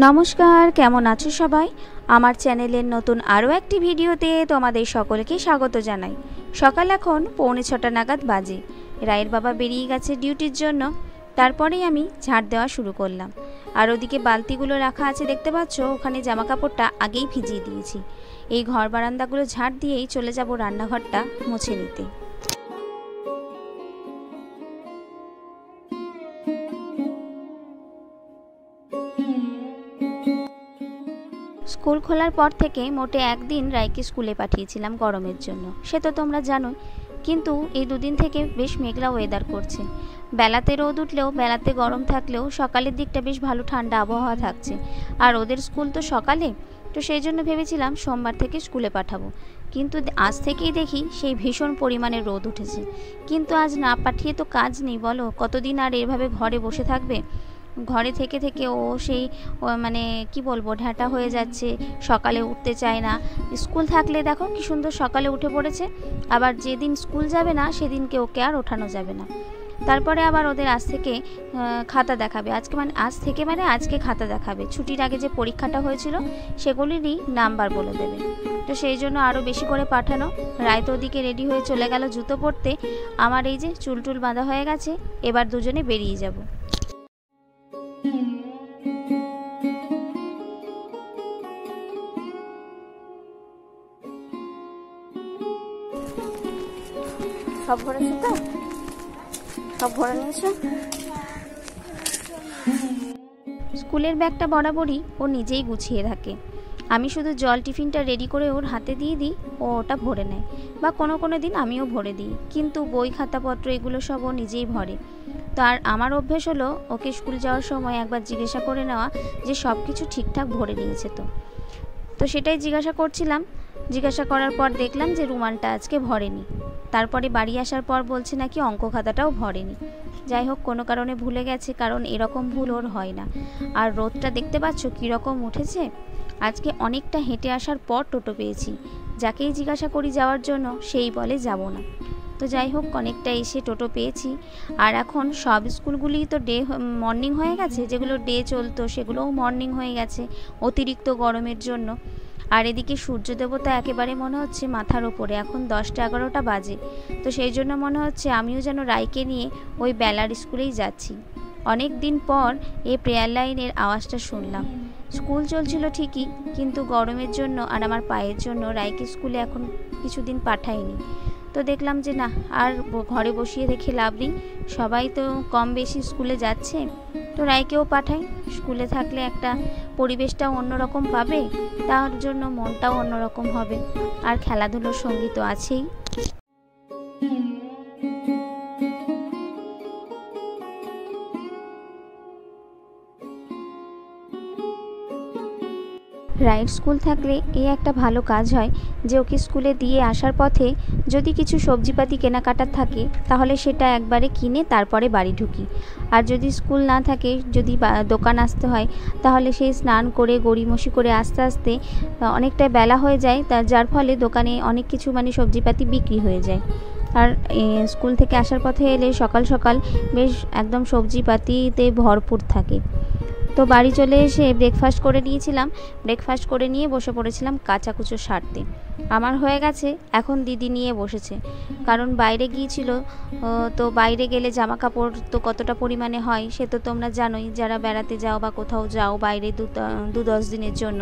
নমস্কার, কেমন আছো সবাই? আমার চ্যানেলের নতুন আরও একটি ভিডিওতে তোমাদের সকলকে স্বাগত জানাই। সকাল এখন 6:45 নাগাদ বাজে। রায়ের বাবা বেরিয়ে গেছে ডিউটির জন্য। তারপরেই আমি ঝাড় দেওয়া শুরু করলাম। আর ওদিকে বালতিগুলো রাখা আছে দেখতে পাচ্ছ, ওখানে জামা কাপড়টা আগেই ভিজিয়ে দিয়েছি। এই ঘর বারান্দাগুলো ঝাড় দিয়েই চলে যাব রান্নাঘরটা মুছে নিতে। স্কুল খোলার পর থেকে মোটে একদিন রায়কে স্কুলে পাঠিয়েছিলাম গরমের জন্য, সে তো তোমরা জানোই। কিন্তু এই দুদিন থেকে বেশ মেঘলা ওয়েদার করছে। বেলাতে রোদ উঠলেও, বেলাতে গরম থাকলেও সকালের দিকটা বেশ ভালো ঠান্ডা আবহাওয়া থাকছে। আর ওদের স্কুল তো সকালে, তো সেই জন্য ভেবেছিলাম সোমবার থেকে স্কুলে পাঠাবো। কিন্তু আজ থেকেই দেখি সেই ভীষণ পরিমাণে রোদ উঠেছে। কিন্তু আজ না পাঠিয়ে তো কাজ নেই, বলো কতদিন আর এভাবে ঘরে বসে থাকবে? ঘরে থেকে থেকে ও সেই মানে কি বলবো, ঢ্যাঁটা হয়ে যাচ্ছে, সকালে উঠতে চায় না। স্কুল থাকলে দেখো কি সুন্দর সকালে উঠে পড়েছে, আবার যেদিন স্কুল যাবে না সেদিনকে ওকে আর ওঠানো যাবে না। তারপরে আবার ওদের আজ থেকে খাতা দেখাবে, আজকে খাতা দেখাবে। ছুটির আগে যে পরীক্ষাটা হয়েছিল সেগুলিরই নাম্বার বলে দেবে। তো সেই জন্য আরও বেশি করে পাঠানো। রায় তো ওদিকে রেডি হয়ে চলে গেল জুতো পরতে। আমার এই যে চুল বাঁধা হয়ে গেছে, এবার দুজনে বেরিয়ে যাব। সব ভরেছে তো? সব ভরে নিয়েছে। স্কুলের ব্যাগটা বরাবরই ও নিজেই গুছিয়ে রাখে। আমি শুধু জল টিফিনটা রেডি করে ওর হাতে দিয়ে দিই, ও ওটা ভরে নেয়। বা কোনো দিন আমিও ভরে দিই, কিন্তু বই খাতাপত্র এগুলো সব ও নিজেই ভরে। তো আর আমার অভ্যেস হলো ওকে স্কুল যাওয়ার সময় একবার জিজ্ঞাসা করে নেওয়া যে সব কিছু ঠিকঠাক ভরে নিয়েছে তো সেটাই জিজ্ঞাসা করছিলাম। জিজ্ঞাসা করার পর দেখলাম যে রুমালটা আজকে ভরেনি। তারপরে বাড়ি আসার পর বলছে নাকি অঙ্ক খাতাটাও ভরেনি। যাই হোক, কোনো কারণে ভুলে গেছে, কারণ এরকম ভুল ওর হয় না। আর রোদটা দেখতে পাচ্ছ কীরকম উঠেছে। আজকে অনেকটা হেঁটে আসার পর টোটো পেয়েছি। যাকেই জিজ্ঞাসা করি যাওয়ার জন্য, সেই বলে যাব না। তো যাই হোক, অনেকটা এসে টোটো পেয়েছি। আর এখন সব স্কুলগুলিই তো মর্নিং হয়ে গেছে, যেগুলো ডে চলতো সেগুলোও মর্নিং হয়ে গেছে অতিরিক্ত গরমের জন্য। আর এদিকে সূর্য দেবতা একেবারে মনে হচ্ছে মাথার ওপরে। এখন 10টা-11টা বাজে। তো সেই জন্য মনে হচ্ছে আমিও যেন রায়কে নিয়ে ওই বেলার স্কুলেই যাচ্ছি। অনেক দিন পর এই প্রেয়ার লাইনের আওয়াজটা শুনলাম। স্কুল চলছিল ঠিকই, কিন্তু গরমের জন্য আর আমার পায়ের জন্য রায়কে স্কুলে এখন কিছুদিন পাঠাইনি। তো দেখলাম যে না, আর ঘরে বসিয়ে রেখে লাভ নেই। সবাই তো কম বেশি স্কুলে যাচ্ছে, তো রায়কেও পাঠাই। স্কুলে থাকলে একটা পরিবেশটাও অন্যরকম পাবে, তার জন্য মনটাও অন্যরকম হবে। আর খেলাধুলোর সঙ্গী তো আছেই। রাইট স্কুল থাকলে এই একটা ভালো কাজ হয় যে ওকে স্কুলে দিয়ে আসার পথে যদি কিছু সবজিপাতি কেনাকাটার থাকে, তাহলে সেটা একবারে কিনে তারপরে বাড়ি ঢুকি। আর যদি স্কুল না থাকে, যদি দোকান আসতে হয়, তাহলে সেই স্নান করে গড়িমসি করে আস্তে আস্তে অনেকটা বেলা হয়ে যায়, যার ফলে দোকানে অনেক কিছু সবজিপাতি বিক্রি হয়ে যায়। আর স্কুল থেকে আসার পথে এলে সকাল সকাল বেশ একদম সবজিপাতিতে ভরপুর থাকে। তো বাড়ি চলে এসে ব্রেকফাস্ট করে নিয়েছিলাম। ব্রেকফাস্ট করে নিয়ে বসে পড়েছিলাম কাচাকুচো সারতে। আমার হয়ে গেছে, এখন দিদি নিয়ে বসেছে। কারণ বাইরে গিয়েছিল, তো বাইরে গেলে জামা কাপড় তো কতটা পরিমাণে হয় সে তো তোমরা জানোই। যারা বেড়াতে যাও বা কোথাও যাও বাইরে 2-10 দিনের জন্য,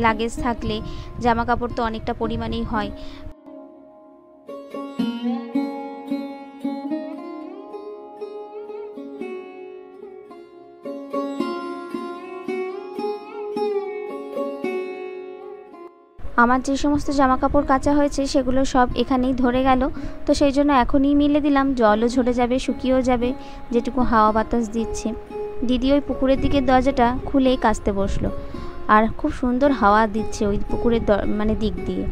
লাগেজ থাকলে জামা কাপড় তো অনেকটা পরিমাণেই হয়। আমার যে সমস্ত জামা কাপড় কাচা হয়েছে সেগুলো সব এখানেই ধরে গেল। তো সেই জন্য এখনই মিলে দিলাম, জলও ঝরে যাবে, শুকিয়েও যাবে যেটুকু হাওয়া বাতাস দিচ্ছে। দিদি ওই পুকুরের দিকের দরজাটা খুলেই কাচতে বসলো। আর খুব সুন্দর হাওয়া দিচ্ছে ওই পুকুরের দিক দিয়ে।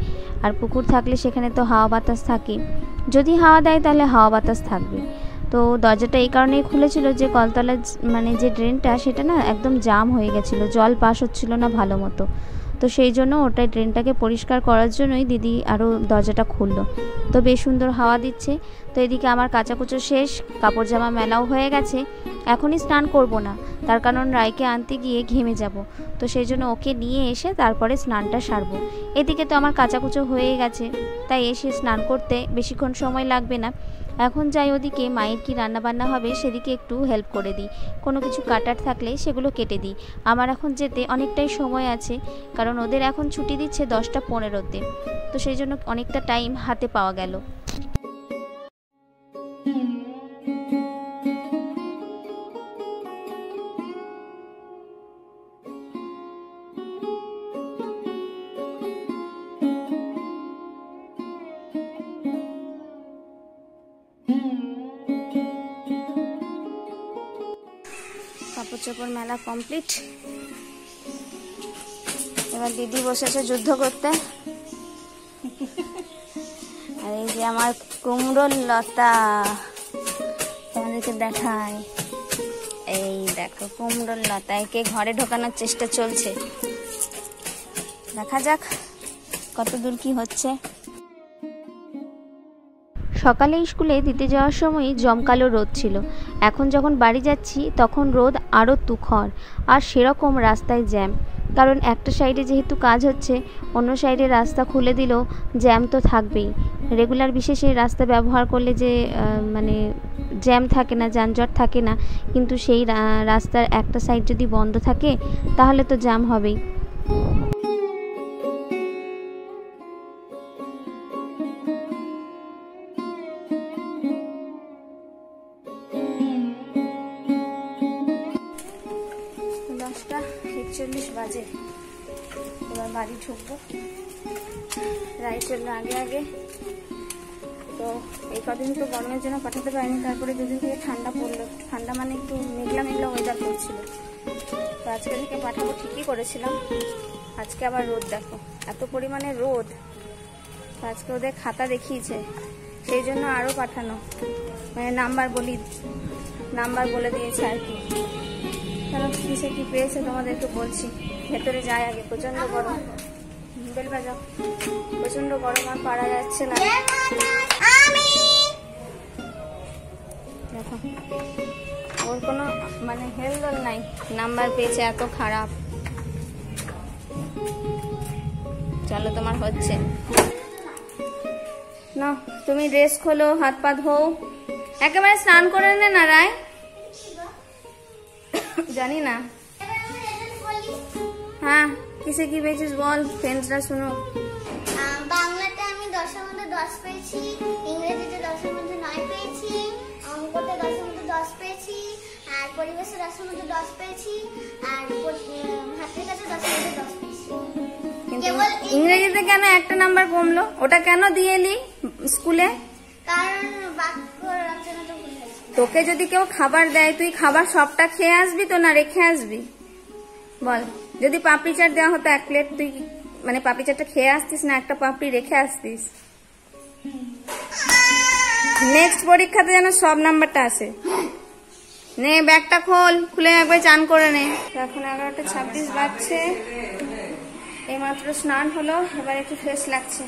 আর পুকুর থাকলে সেখানে তো হাওয়া বাতাস থাকে, যদি হাওয়া দেয় তাহলে হাওয়া বাতাস থাকবে। তো দরজাটা এই কারণেই খুলেছিল যে কলতলার যে ড্রেনটা সেটা না একদম জাম হয়ে গেছিলো, জল পাস হচ্ছিল না ভালো মতো। তো তো সেই জন্য ওটাই ড্রেনটাকে পরিষ্কার করার জন্যই দিদি আরও দরজাটা খুললো। তো বেশ সুন্দর হাওয়া দিচ্ছে। তো এদিকে আমার কাচাকুচো শেষ, কাপড় জামা মেলাও হয়ে গেছে। এখনই স্নান করব না, তার কারণ রায়কে আনতে গিয়ে ঘেমে যাব। তো সেই জন্য ওকে নিয়ে এসে তারপরে স্নানটা সারবো। এদিকে তো আমার কাচাকুচো হয়ে গেছে, তাই এসে স্নান করতে বেশিক্ষণ সময় লাগবে না। এখন যাই ওদিকে মায়ের কি রান্নাবান্না হবে সেদিকে একটু হেল্প করে দিই। কোনো কিছু কাটার থাকলে সেগুলো কেটে দিই। আমার এখন যেতে অনেকটাই সময় আছে, কারণ ওদের এখন ছুটি দিচ্ছে 10টা 15-তে। তো সেই জন্য অনেকটা টাইম হাতে পাওয়া গেল। কাপড় চোপড় মেলা কমপ্লিট। এবার দিদি বসেছে যুদ্ধ করতে। আর এই যে আমার কুমড়োর লতা, তোমাদেরকে দেখায়। এই দেখো কুমড়োর লতা, একে ঘরে ঢোকানোর চেষ্টা চলছে। দেখা যাক কত দূর কি হচ্ছে। সকালে স্কুলে দিতে যাওয়ার সময় জমকালো রোদ ছিল। এখন যখন বাড়ি যাচ্ছি তখন রোদ আরও তুখর, আর সেরকম রাস্তায় জ্যাম। কারণ একটা সাইডে যেহেতু কাজ হচ্ছে, অন্য সাইডে রাস্তা খুলে দিলেও জ্যাম তো থাকবেই। রেগুলার বিশেষে রাস্তা ব্যবহার করলে যে মানে জ্যাম থাকে না, যানজট থাকে না, কিন্তু সেই রাস্তার একটা সাইড যদি বন্ধ থাকে তাহলে তো জ্যাম হবেই। দশটা 41 বাজে, এবার বাড়ি ঢুকবো। রায় চললো আগে আগে। তো এই কদিন তো গরমের জন্য পাঠাতে পারিনি, তারপরে দুদিন থেকে ঠান্ডা পড়লো। ঠান্ডা মানে একটু মেঘলা মেঘলা ওয়েদার করছিল। তো আজকে থেকে পাঠাবো ঠিকই করেছিলাম। আজকে আবার রোদ, দেখো এত পরিমাণে রোদ। তো আজকে ওদের খাতা দেখিয়েছে, সেই জন্য আরও পাঠানো, মানে নাম্বার বলে দিয়েছে আর কি। চলো কিসে কি পেয়েছে তোমাদেরকে বলছি। ভেতরে যাই আগে, প্রচন্ড গরম। বেল বাজাও। প্রচন্ড গরম, আর পারা যাচ্ছে না। দেখো ওর কোনো মানে হেলদোল নাই, নাম্বার পেয়েছে, এত খারাপ। চলো তোমার হচ্ছে না, তুমি ড্রেস খোলো, হাত পা ধোও, একেবারে স্নান করে নে না রায়। জানি না। হ্যাঁ কিসে কি পেয়েছিস বল, ফ্রেন্ডসরা শুনো। বাংলাতে আমি 10-এর মধ্যে 10 পেয়েছি, ইংরেজিতে 10-এর মধ্যে 9 পেয়েছি, অঙ্কতে 10-এর মধ্যে 10 পেয়েছি, আর পরিবেশে 10-এর মধ্যে 10 পেয়েছি, আর হাতের কাছে 10-এর মধ্যে 10 পেয়েছি। ইংরেজিতে কেন একটা নাম্বার কমলো? ওটা কেন দিয়ে এলি স্কুলে? কারণ বাক্য রচনাটা ভুল হয়েছে। তোকে যদি কেউ খাবার দেয়, তুই খাবার সবটা খেয়ে আসবি তো, না রেখে আসবি বল? যদি পাপড়ি চাট দেওয়া হতো 1 প্লেট, তুই মানে পাপড়ি চাটটা খেয়ে আসতিস না একটা পাপড়ি রেখে আসতিস? নেক্সট পরীক্ষাতে যেন সব নাম্বারটা আসে। নে ব্যাগটা খোল, খুলে একবার চান করে নে। এখন 11টা 26 বাজছে, এইমাত্র স্নান হলো, এবার একটু ফ্রেশ লাগছে।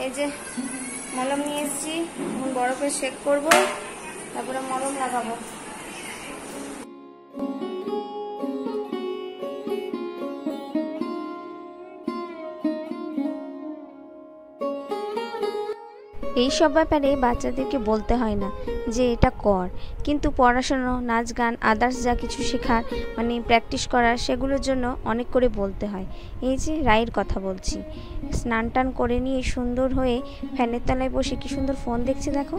এই যে মলম নিয়ে এসেছি, এখন বরফে শেক করবো, তারপরে মলম লাগাবো। এই সব ব্যাপারে বাচ্চাদেরকে বলতে হয় না যে এটা কর, কিন্তু পড়াশোনা, নাচ গান, আদার্স যা কিছু শেখার মানে প্র্যাকটিস করার, সেগুলোর জন্য অনেক করে বলতে হয়। এই যে রায়ের কথা বলছি, স্নান টান করে নিয়ে সুন্দর হয়ে ফ্যানের তলায় বসে কি সুন্দর ফোন দেখছে দেখো।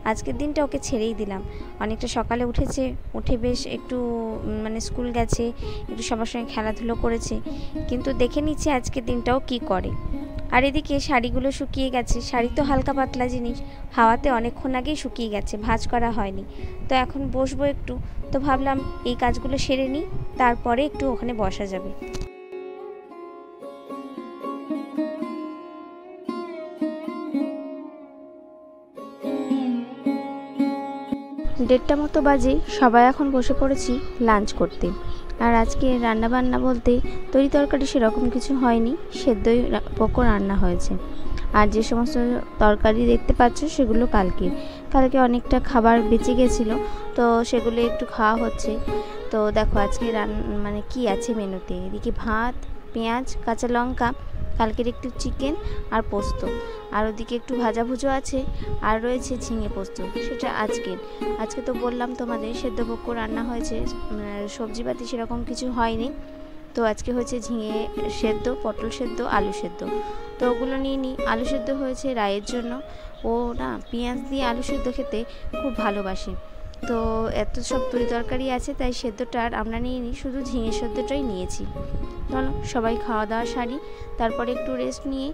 আজকের দিনটা ওকে ছেড়েই দিলাম। অনেকটা সকালে উঠেছে, উঠে বেশ একটু মানে স্কুল গেছে, একটু সবার সঙ্গে খেলাধুলো করেছে, কিন্তু দেখে নিচ্ছে আজকের দিনটাও কি করে। আর এদিকে শাড়িগুলো শুকিয়ে গেছে। শাড়ি তো হালকা পাতলা জিনিস, হাওয়াতে অনেকক্ষণ আগেই শুকিয়ে গেছে, ভাঁজ করা হয়নি। তো এখন বসবো একটু, তো ভাবলাম এই কাজগুলো সেরে নিই, তারপরে একটু ওখানে বসা যাবে। 1:30 মতো বাজে, সবাই এখন বসে পড়েছি লাঞ্চ করতে। আর আজকে রান্না বান্না বলতে তরি তরকারি সেরকম কিছু হয়নি, সেদ্ধই পক্ক রান্না হয়েছে। আর যে সমস্ত তরকারি দেখতে পাচ্ছ সেগুলো কালকে অনেকটা খাবার বেঁচে গেছিলো, তো সেগুলো একটু খাওয়া হচ্ছে। তো দেখো আজকে মানে কি আছে মেনুতে, এদিকে ভাত, পেঁয়াজ, কাঁচা লঙ্কা, কালকের একটু চিকেন আর পোস্ত, আর ওদিকে একটু ভাজাভুজো আছে, আর রয়েছে ঝিঙে পোস্ত, সেটা আজকে তো বললাম তোমাদের সেদ্ধ পক্ক রান্না হয়েছে, সবজিপাতি সেরকম কিছু হয়নি। তো আজকে হয়েছে ঝিঙে সেদ্ধ, পটল সেদ্ধ, আলু সেদ্ধ। তো ওগুলো নিয়ে নিই। আলু সেদ্ধ হয়েছে রায়ের জন্য, ও না পেঁয়াজ দিয়ে আলু সেদ্ধ খেতে খুব ভালোবাসে। তো এত সব তরি তরকারি আছে, তাই সেদ্ধটা আর আমরা নিয়ে নিই, শুধু ঝিঙে সেদ্ধটাই নিয়েছি। চলো সবাই খাওয়া দাওয়া সারি, তারপরে একটু রেস্ট নিয়ে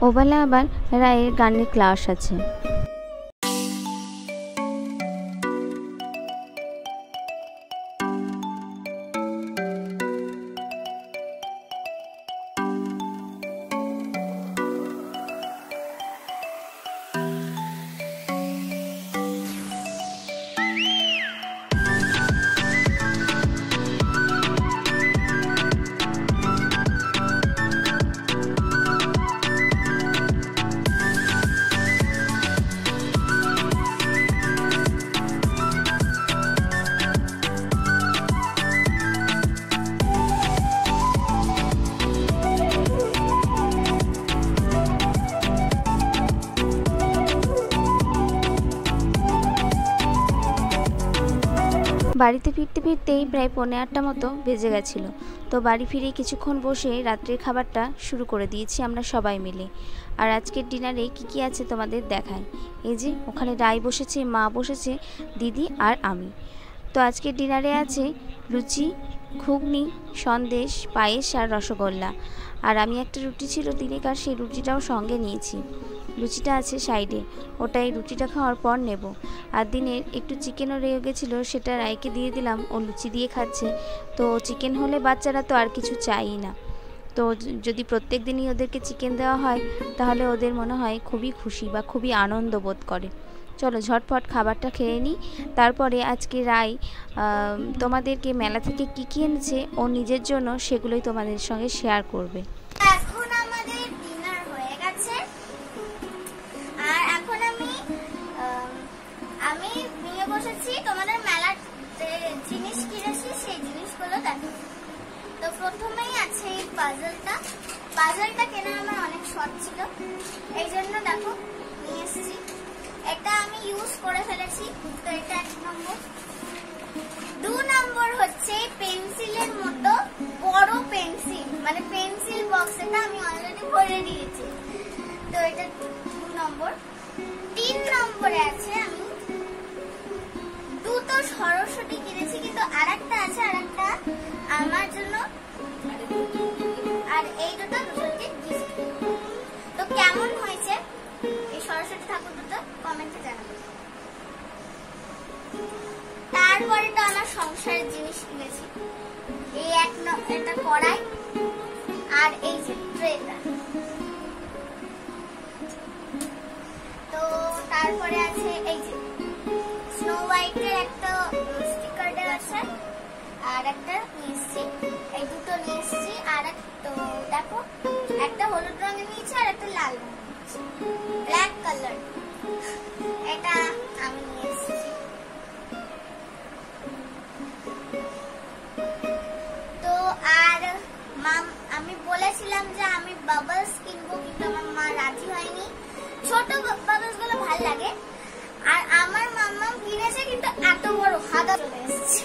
ওবেলা আবার রায়ের গানের ক্লাস আছে। বাড়িতে ফিরতেই প্রায় 8:45 মতো বেজে গেছিলো। তো বাড়ি ফিরে কিছুক্ষণ বসে রাত্রের খাবারটা শুরু করে দিয়েছি আমরা সবাই মিলে। আর আজকের ডিনারে কি আছে তোমাদের দেখাই। এই যে ওখানে রায় বসেছে, মা বসেছে, দিদি আর আমি। তো আজকের ডিনারে আছে লুচি, ঘুগনি, সন্দেশ, পায়েস আর রসগোল্লা। আর আমি একটা রুটি ছিল দিনেকার, সেই রুটিটাও সঙ্গে নিয়েছি। লুচিটা আছে সাইডে, ওটাই রুটিটা খাওয়ার পর নেব। আর দিনের একটু চিকেনও রয়ে গেছিলো, সেটা রায়কে দিয়ে দিলাম, ও লুচি দিয়ে খাচ্ছে। তো চিকেন হলে বাচ্চারা তো আর কিছু চাই না। তো যদি প্রত্যেক দিনই ওদেরকে চিকেন দেওয়া হয়, তাহলে ওদের মনে হয় খুবই খুশি বা খুবই আনন্দ বোধ করে। চলো ঝটপট খাবারটা খেয়ে নিই। তারপরে আজকে রায় তোমাদেরকে মেলা থেকে কি এনেছে ও নিজের জন্য, সেগুলোই তোমাদের সঙ্গে শেয়ার করবে। এখন আমাদের ডিনার হয়ে গেছে, আর এখন আমি নিয়ে বসেছি তোমাদের মেলার জিনিস কিনেছি, সেই জিনিসগুলো দেখো। তো প্রথমেই আছে এই পাজলটা কেনা আমার অনেক শখ ছিল, এই জন্য দেখো নিয়ে এসেছি। এটা আমি ইউজ করে ফেলেছি, তো এটা 1 নম্বর। 2 নম্বর হচ্ছে পেন্সিলের মতো বড় পেন্সিল, মানে পেন্সিল বক্স, এটা আমি অলরেডি ভরে দিয়েছি, তো এটা 2 নম্বর। 3 নম্বরে আছে আমি 2টো সরস্বতী কিনেছি, কিন্তু আরেকটা আছে, আরেকটা আমার জন্য, আর এই দুটো দুটোকে গিফট। তো কেমন হয়েছে এই সরস্বতী ঠাকুর দুটো কমেন্টে জানাবেন। তারপরে তো আমার সংসারের জিনিস কিনেছি, এই একটা কড়াই আর এই যে ট্রেটা। তো তারপরে আছে এই যে স্নো হোয়াইটের একটা স্টিকার আছে, আর একটা নিয়েছি, এই দুটো নিয়েছি। আর তো দেখো একটা হলুদ রঙের নিয়েছি আর একটা লাল রঙের নিয়েছি, ব্ল্যাক কালার, এটা আমি নিয়ে এসেছি। তো আর আমি বলেছিলাম যে আমি বাবলস কিনবো, কিন্তু আমার মা রাজি হয়নি। ছোট বাবলস গুলো ভালো লাগে, আর আমার মাম্মা কিনেছে, কিন্তু এত বড় হাতা চলে এসেছে,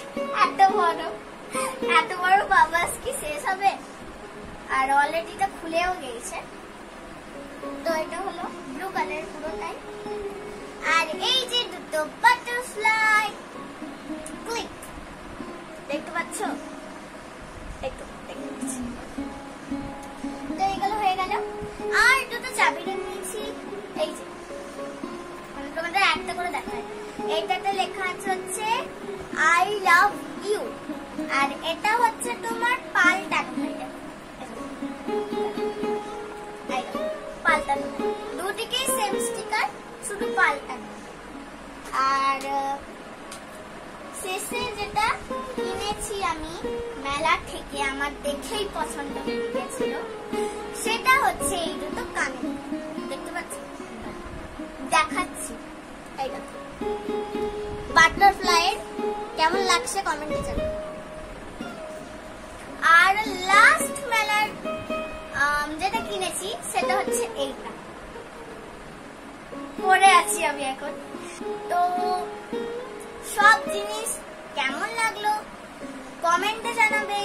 এত বড় বাবলস কি শেষ হবে? আর অলরেডি এটা খুলেও গেছে। তো এটা হলো ব্লু কালার পুরোটাই। আর এই যে দুটো বাটারফ্লাই ক্লিপ দেখতে পাচ্ছ, তো এগুলো হয়ে গেল। আর দুটো চাবি নিয়েছি, এই যে তোমাদের একটা করে দেখায়। এইটাতে লেখা আছে হচ্ছে আই লাভ ইউ, আর এটা হচ্ছে তোমার পাল্টানো, দুটিকেই সেম স্টিকার, শুধু পাল্টানো। আর শেষে যেটা কিনেছি আমি মেলা থেকে আমার দেখেই পছন্দ হয়ে গেছিল, সেটা হচ্ছে এই দুটো কানের। দেখতে পাচ্ছি, দেখাচ্ছি। এই দেখো, বাটারফ্লাই এর কেমন লাগছে কমেন্টে জানাও। আর লাস্ট মেলার যেটা কিনেছি সেটা হচ্ছে এইটা, পরে আছি আমি এখন। তো সব জিনিস কেমন লাগলো কমেন্টে জানাবে,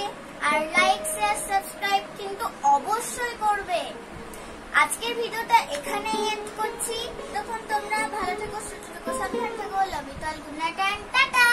আর লাইক শেয়ার সাবস্ক্রাইব কিন্তু অবশ্যই করবে। আজকের ভিডিওটা এখানেই এন্ড করছি। তখন তোমরা ভালো থেকো, সুস্থ থেকো, সাবধানে থেকো। Love you all, good night and tata.